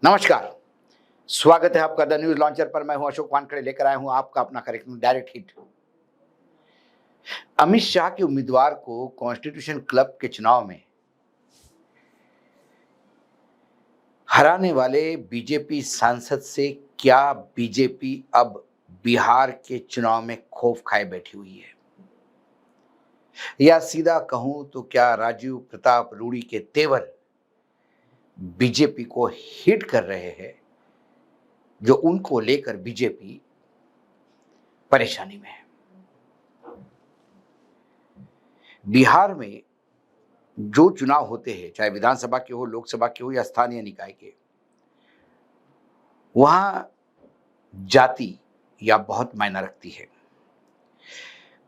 नमस्कार। स्वागत है आपका द न्यूज लॉन्चर पर। मैं हूं अशोक वानखड़े, लेकर आया हूं आपका अपना कार्यक्रम डायरेक्ट हिट। अमित शाह के उम्मीदवार को कॉन्स्टिट्यूशन क्लब के चुनाव में हराने वाले बीजेपी सांसद से क्या बीजेपी अब बिहार के चुनाव में खौफ खाए बैठी हुई है, या सीधा कहूं तो क्या राजीव प्रताप रूडी के तेवर बीजेपी को हिट कर रहे हैं, जो उनको लेकर बीजेपी परेशानी में है। बिहार में जो चुनाव होते हैं, चाहे विधानसभा के हो, लोकसभा के हो या स्थानीय निकाय के, वहां जाति या बहुत मायना रखती है।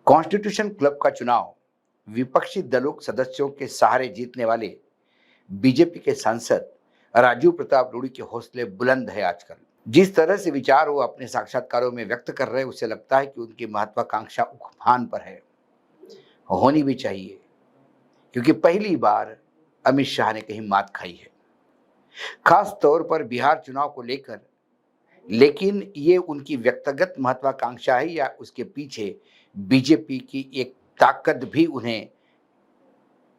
कॉन्स्टिट्यूशन क्लब का चुनाव विपक्षी दलों सदस्यों के सहारे जीतने वाले बीजेपी के सांसद राजीव प्रताप रूडी के हौसले बुलंद है। आजकल जिस तरह से विचार वो अपने साक्षात्कारों में व्यक्त कर रहे हैं, उससे लगता है कि उनकी महत्वाकांक्षा उफान पर है। होनी भी चाहिए, क्योंकि पहली बार अमित शाह ने कहीं मात खाई है, खास तौर पर बिहार चुनाव को लेकर। लेकिन ये उनकी व्यक्तिगत महत्वाकांक्षा है या उसके पीछे बीजेपी की एक ताकत भी उन्हें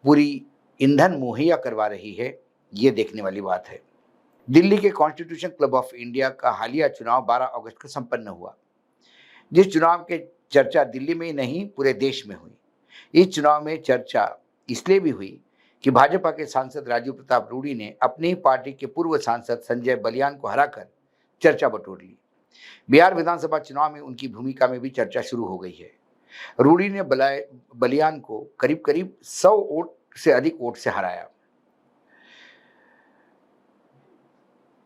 पूरी ईंधन मुहैया करवा रही है, ये देखने वाली बात है। दिल्ली के कॉन्स्टिट्यूशन क्लब ऑफ इंडिया का हालिया चुनाव 12 अगस्त को संपन्न हुआ, जिस चुनाव के चर्चा दिल्ली में ही नहीं पूरे देश में हुई। इस चुनाव में चर्चा इसलिए भी हुई कि भाजपा के सांसद राजीव प्रताप रूडी ने अपनी ही पार्टी के पूर्व सांसद संजय बलियान को हराकर चर्चा बटोर ली। बिहार विधानसभा चुनाव में उनकी भूमिका में भी चर्चा शुरू हो गई है। रूडी ने बलियान को करीब करीब 100 वोट से अधिक वोट से हराया।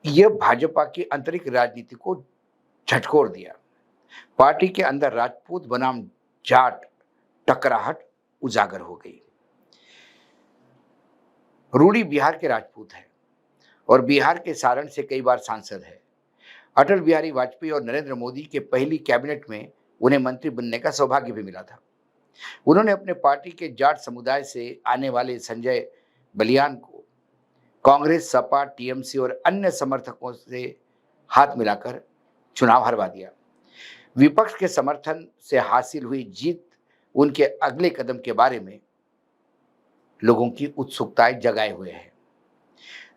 यह भाजपा की आंतरिक राजनीति को झटकोर दिया। पार्टी के अंदर राजपूत बनाम जाट टकराहट उजागर हो गई। रूडी बिहार के राजपूत हैं और बिहार के सारण से कई बार सांसद है। अटल बिहारी वाजपेयी और नरेंद्र मोदी के पहली कैबिनेट में उन्हें मंत्री बनने का सौभाग्य भी मिला था। उन्होंने अपने पार्टी के जाट समुदाय से आने वाले संजय बलियान को कांग्रेस, सपा, टीएमसी और अन्य समर्थकों से हाथ मिलाकर चुनाव हरवा दिया। विपक्ष के समर्थन से हासिल हुई जीत उनके अगले कदम के बारे में लोगों की उत्सुकताएं जगाए हुए है।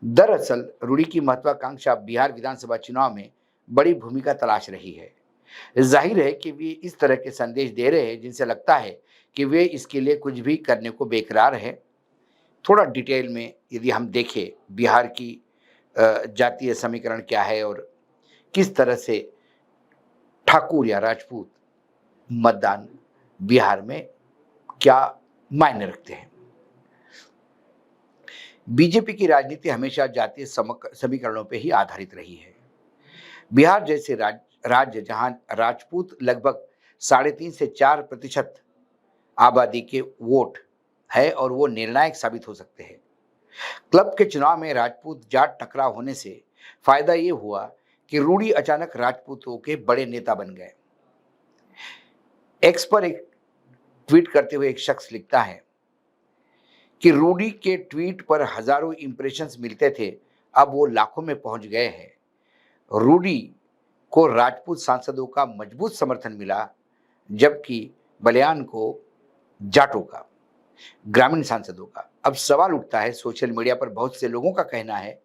दरअसल रूडी की महत्वाकांक्षा बिहार विधानसभा चुनाव में बड़ी भूमिका तलाश रही है। जाहिर है कि वे इस तरह के संदेश दे रहे हैं जिनसे लगता है कि वे इसके लिए कुछ भी करने को बेकरार है। थोड़ा डिटेल में यदि हम देखें बिहार की जातीय समीकरण क्या है और किस तरह से ठाकुर या राजपूत मतदान बिहार में क्या मायने रखते हैं। बीजेपी की राजनीति हमेशा जातीय समीकरणों पर ही आधारित रही है। बिहार जैसे राज्य जहां राजपूत लगभग 3.5 से 4% आबादी के वोट है और वो निर्णायक साबित हो सकते हैं। क्लब के चुनाव में राजपूत जाट टकराव होने से फायदा ये हुआ कि रूडी अचानक राजपूतों के बड़े नेता बन गए। एक्स पर एक ट्वीट करते हुए एक शख्स लिखता है कि रूडी के ट्वीट पर हजारों इंप्रेशंस मिलते थे, अब वो लाखों में पहुंच गए हैं। रूडी को राजपूत सांसदों का मजबूत समर्थन मिला, जबकि बलियान को जाटों का, ग्रामीण सांसदों का। अब सवाल उठता है, सोशल मीडिया पर बहुत से लोगों का कहना है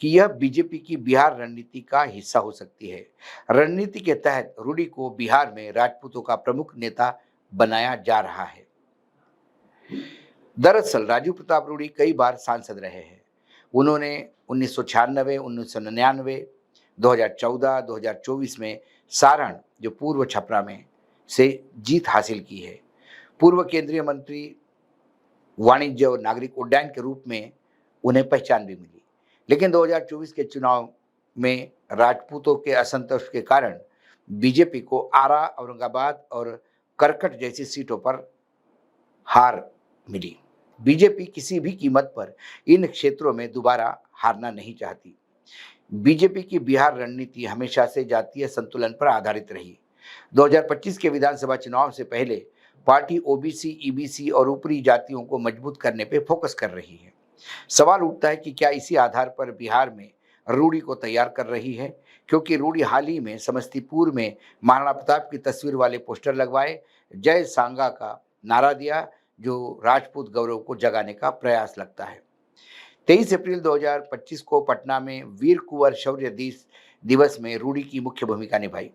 कि यह बीजेपी की बिहार रणनीति का हिस्सा हो सकती है। रणनीति के तहत रूडी को बिहार में राजपूतों का प्रमुख नेता बनाया जा रहा है। दरअसल राजीव प्रताप रूडी कई बार सांसद रहे हैं। उन्होंने 1996, 1999, 2014, 2024 में सारण, जो पूर्व छपरा में, से जीत हासिल की है। पूर्व केंद्रीय मंत्री वाणिज्य और नागरिक उड्डयन के रूप में उन्हें पहचान भी मिली। लेकिन 2024 के चुनाव में राजपूतों के असंतोष के कारण बीजेपी को आरा, औरंगाबाद और करकट जैसी सीटों पर हार मिली। बीजेपी किसी भी कीमत पर इन क्षेत्रों में दोबारा हारना नहीं चाहती। बीजेपी की बिहार रणनीति हमेशा से जातीय संतुलन पर आधारित रही। 2025 के विधानसभा चुनाव से पहले पार्टी ओबीसी, ईबीसी और ऊपरी जातियों को मजबूत करने पर फोकस कर रही है। सवाल उठता है कि क्या इसी आधार पर बिहार में रूडी को तैयार कर रही है, क्योंकि रूडी हाल ही में समस्तीपुर में महाराणा प्रताप की तस्वीर वाले पोस्टर लगवाए, जय सांगा का नारा दिया, जो राजपूत गौरव को जगाने का प्रयास लगता है। 23 अप्रैल 2025 को पटना में वीर कुंवर शौर्य दिवस में रूडी की मुख्य भूमिका निभाई।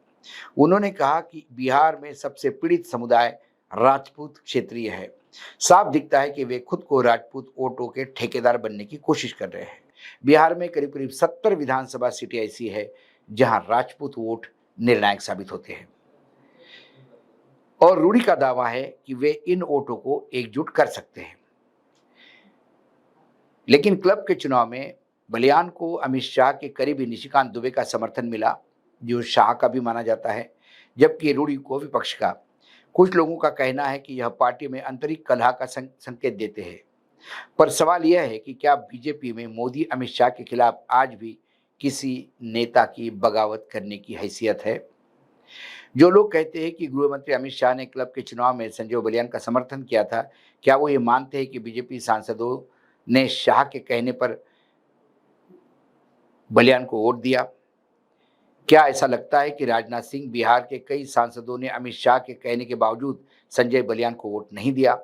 उन्होंने कहा कि बिहार में सबसे पीड़ित समुदाय राजपूत क्षेत्रीय है। साफ दिखता है कि वे खुद को राजपूत वोटों के ठेकेदार बनने की कोशिश कर रहे हैं। बिहार में करीब करीब 70 विधानसभा सीटें ऐसी है जहां राजपूत वोट निर्णायक साबित होते हैं, और रूडी का दावा है कि वे इन वोटों को एकजुट कर सकते हैं। लेकिन क्लब के चुनाव में बलियान को अमित शाह के करीबी निशिकांत दुबे का समर्थन मिला, जो शाह का भी माना जाता है, जबकि रूडी को विपक्ष का। कुछ लोगों का कहना है कि यह पार्टी में आंतरिक कलह का संकेत देते हैं। पर सवाल यह है कि क्या बीजेपी में मोदी अमित शाह के खिलाफ आज भी किसी नेता की बगावत करने की हैसियत है? जो लोग कहते हैं कि गृह मंत्री अमित शाह ने क्लब के चुनाव में संजय बलियान का समर्थन किया था, क्या वो ये मानते हैं कि बीजेपी सांसदों ने शाह के कहने पर बलियान को वोट दिया? क्या ऐसा लगता है कि राजनाथ सिंह बिहार के कई सांसदों ने अमित शाह के कहने के बावजूद संजय बलियान को वोट नहीं दिया?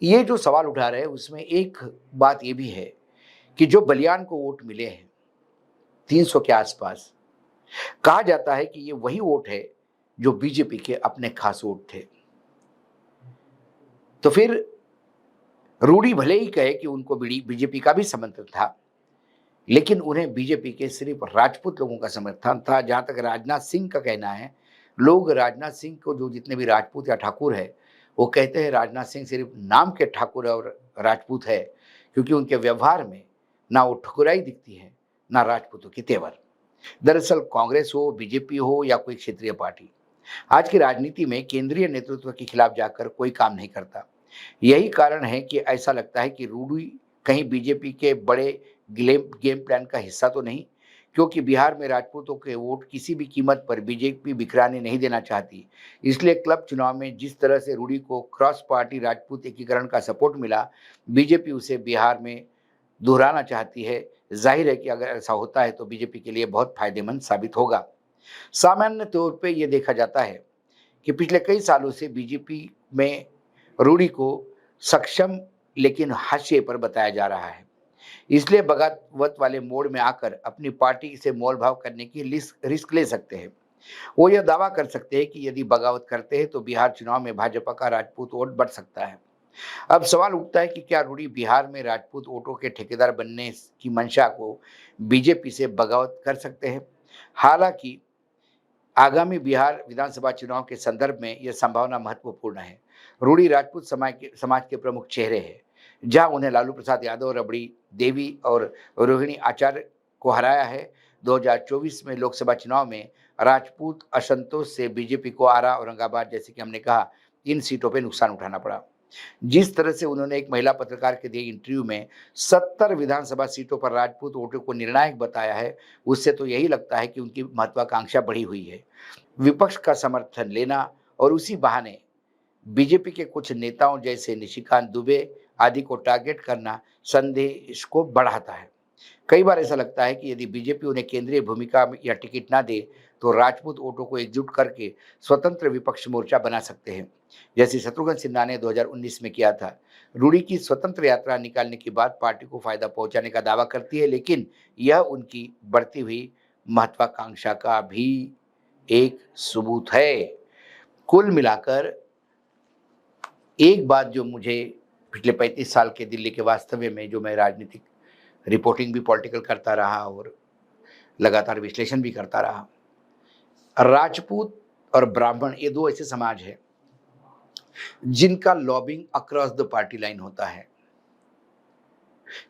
ये जो सवाल उठा रहे हैं उसमें एक बात ये भी है कि जो बलियान को वोट मिले हैं 300 के आसपास, कहा जाता है कि ये वही वोट है जो बीजेपी के अपने खास वोट थे। तो फिर रूडी भले ही कहे कि उनको बीजेपी का भी समर्थन था, लेकिन उन्हें बीजेपी के सिर्फ राजपूत लोगों का समर्थन था। जहां तक राजनाथ सिंह का कहना है, लोग राजनाथ सिंह को, जो जितने भी राजपूत या ठाकुर है, वो कहते हैं राजनाथ सिंह सिर्फ नाम के ठाकुर और राजपूत है, क्योंकि उनके व्यवहार में ना वो ठकुराई दिखती है ना राजपूतों की तेवर। दरअसल कांग्रेस हो, बीजेपी हो या कोई क्षेत्रीय पार्टी, आज की राजनीति में केंद्रीय नेतृत्व के खिलाफ जाकर कोई काम नहीं करता। यही कारण है कि ऐसा लगता है कि रूडी कहीं बीजेपी के बड़े गेम प्लान का हिस्सा तो नहीं, क्योंकि बिहार में राजपूतों के वोट किसी भी कीमत पर बीजेपी बिखराने नहीं देना चाहती। इसलिए क्लब चुनाव में जिस तरह से रूडी को क्रॉस पार्टी राजपूत एकीकरण का सपोर्ट मिला, बीजेपी उसे बिहार में दोहराना चाहती है। जाहिर है कि अगर ऐसा होता है तो बीजेपी के लिए बहुत फायदेमंद साबित होगा। सामान्य तौर पे ये देखा जाता है कि पिछले कई सालों से बीजेपी में रूडी को सक्षम लेकिन हाशिए पर बताया जा रहा है। इसलिए बगावत वाले मोड में आकर अपनी पार्टी से मोल भाव करने की रिस्क ले सकते हैं। वो यह दावा कर सकते हैं कि यदि बगावत करते हैं तो बिहार चुनाव में भाजपा का राजपूत वोट बढ़ सकता है। अब सवाल उठता है कि क्या रूडी बिहार में राजपूत वोटों के ठेकेदार बनने की मंशा को बीजेपी से बगावत कर सकते हैं? हालांकि आगामी बिहार विधानसभा चुनाव के संदर्भ में यह संभावना महत्वपूर्ण है। रूडी राजपूत समाज के प्रमुख चेहरे हैं, जहां उन्हें लालू प्रसाद यादव, रबड़ी देवी और रोहिणी आचार्य को हराया है। 2024 में लोकसभा चुनाव में राजपूत असंतोष से बीजेपी को आरा, औरंगाबाद, जैसे कि हमने कहा, इन सीटों पर नुकसान उठाना पड़ा। जिस तरह से उन्होंने एक महिला पत्रकार के दिए इंटरव्यू में 70 विधानसभा सीटों पर राजपूत वोटों को निर्णायक बताया है, उससे तो यही लगता है कि उनकी महत्वाकांक्षा बढ़ी हुई है। विपक्ष का समर्थन लेना और उसी बहाने बीजेपी के कुछ नेताओं जैसे निशिकांत दुबे आदि को टारगेट करना संदेश को बढ़ाता है। कई बार ऐसा लगता है कि यदि बीजेपी उन्हें केंद्रीय भूमिका या टिकट ना दे तो राजपूत वोटों को एकजुट करके स्वतंत्र विपक्ष मोर्चा बना सकते हैं, जैसे शत्रुघ्न सिन्हा ने 2019 में किया था। रूडी की स्वतंत्र यात्रा निकालने के बाद पार्टी को फायदा पहुंचाने का दावा करती है, लेकिन यह उनकी बढ़ती हुई महत्वाकांक्षा का भी एक सबूत है। कुल मिलाकर एक बात जो मुझे पिछले 35 साल के दिल्ली के वास्तव्य में, जो मैं राजनीतिक रिपोर्टिंग भी पॉलिटिकल करता रहा और लगातार विश्लेषण भी करता रहा, राजपूत और ब्राह्मण ये दो ऐसे समाज हैं जिनका lobbying across the party line होता है।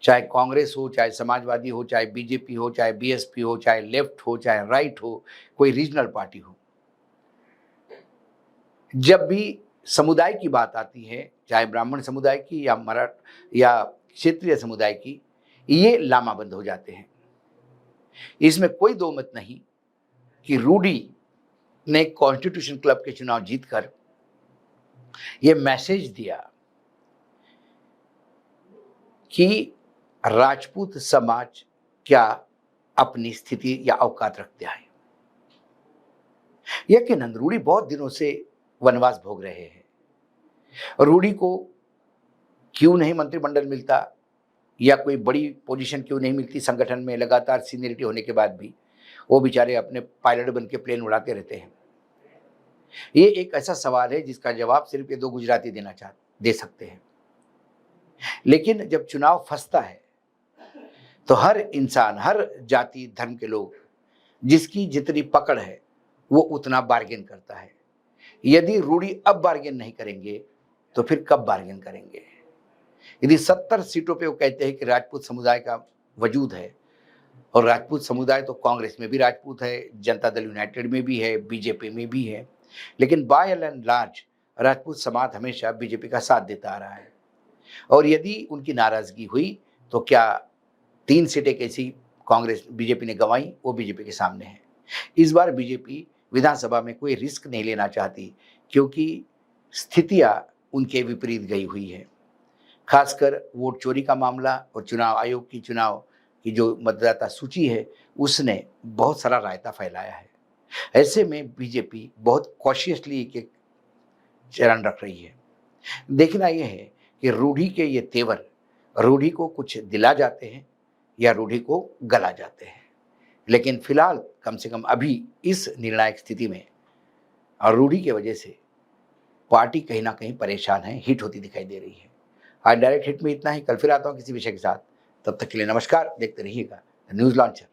चाहे कांग्रेस हो, चाहे समाजवादी हो, चाहे बीजेपी हो, चाहे बीएसपी हो, चाहे लेफ्ट हो, चाहे राइट हो, कोई रीजनल पार्टी हो, जब भी समुदाय की बात आती है, चाहे ब्राह्मण समुदाय की या मराठ या क्षेत्रीय समुदाय की, ये लामाबंद हो जाते हैं। इसमें कोई दो मत नहीं कि रूडी ने कॉन्स्टिट्यूशन क्लब के चुनाव जीतकर ये मैसेज दिया कि राजपूत समाज क्या अपनी स्थिति या औकात रखते आए। यकीनन रूडी बहुत दिनों से वनवास भोग रहे हैं। रूडी को क्यों नहीं मंत्रिमंडल मिलता या कोई बड़ी पोजीशन क्यों नहीं मिलती संगठन में, लगातार सीनियरिटी होने के बाद भी वो बेचारे अपने पायलट बन के प्लेन उड़ाते रहते हैं। ये एक ऐसा सवाल है जिसका जवाब सिर्फ ये दो गुजराती दे सकते हैं। लेकिन जब चुनाव फंसता है तो हर इंसान, हर जाति धर्म के लोग, जिसकी जितनी पकड़ है वो उतना बार्गेन करता है। यदि रूडी अब बार्गेन नहीं करेंगे तो फिर कब बार्गेन करेंगे? यदि 70 सीटों पे वो कहते हैं कि राजपूत समुदाय का वजूद है, और राजपूत समुदाय तो कांग्रेस में भी राजपूत है, जनता दल यूनाइटेड में भी है, बीजेपी में भी है, लेकिन बाय एंड लार्ज राजपूत समाज हमेशा बीजेपी का साथ देता आ रहा है। और यदि उनकी नाराजगी हुई तो क्या 3 सीटें कैसी कांग्रेस बीजेपी ने गंवाई, वो बीजेपी के सामने है। इस बार बीजेपी विधानसभा में कोई रिस्क नहीं लेना चाहती क्योंकि स्थितियां उनके विपरीत गई हुई है। खासकर वोट चोरी का मामला और चुनाव आयोग की चुनाव की जो मतदाता सूची है उसने बहुत सारा रायता फैलाया है। ऐसे में बीजेपी बहुत कॉशियसली एक चरण रख रही है। देखना यह है कि रूढ़ी के ये तेवर रूढ़ी को कुछ दिला जाते हैं या रूढ़ी को गला जाते हैं। लेकिन फिलहाल कम से कम अभी इस निर्णायक स्थिति में और रूढ़ी की वजह से पार्टी कहीं ना कहीं परेशान है, हिट होती दिखाई दे रही है। आज डायरेक्ट हिट में इतना ही। कल फिर आता हूँ किसी विषय के साथ। तब तक के लिए नमस्कार। देखते रहिएगा न्यूज़ लॉन्चर।